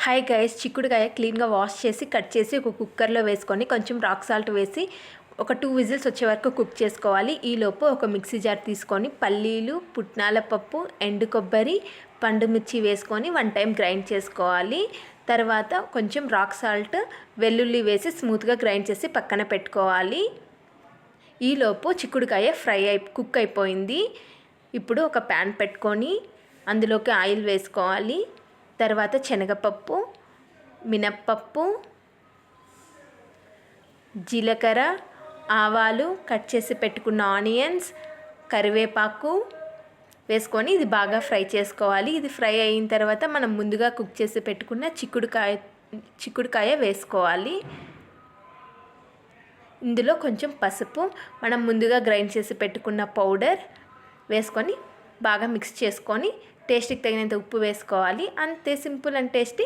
Hi guys, చిక్కుడుకాయ క్లీన్గా wash చేసి కట్ చేసి ఒక కుక్కర్లో వేసుకొని కొంచెం రాక్ సాల్ట్ వేసి ఒక 2 విజిల్స్ వచ్చే వరకు కుక్ చేసుకోవాలి. ఈలోపు ఒక మిక్సీ జార్ తీసుకొని పల్లీలు, పుట్నాల పప్పు, ఎండు కొబ్బరి, పండు మిర్చి వేసుకొని 1 టైం గ్రైండ్ చేసుకోవాలి. తర్వాత కొంచెం రాక్ సాల్ట్, వెల్లుల్లి వేసి స్మూత్గా గ్రైండ్ చేసి పక్కన పెట్టుకోవాలి. ఈలోపు చిక్కుడుకాయ కుక్ అయిపోయింది. ఇప్పుడు ఒక ప్యాన్ పెట్టుకొని అందులోకి ఆయిల్ వేసుకోవాలి. తర్వాత శనగపప్పు, మినప్పప్పు, జీలకర్ర, ఆవాలు, కట్ చేసి పెట్టుకున్న ఆనియన్స్, కరివేపాకు వేసుకొని ఇది బాగా ఫ్రై చేసుకోవాలి. ఇది ఫ్రై అయిన తర్వాత మనం ముందుగా కుక్ చేసి పెట్టుకున్న చిక్కుడుకాయ వేసుకోవాలి. ఇందులో కొంచెం పసుపు, మనం ముందుగా గ్రైండ్ చేసి పెట్టుకున్న పౌడర్ వేసుకొని బాగా మిక్స్ చేసుకొని టేస్ట్కి తగినంత ఉప్పు వేసుకోవాలి. అంతే, సింపుల్ అండ్ టేస్టీ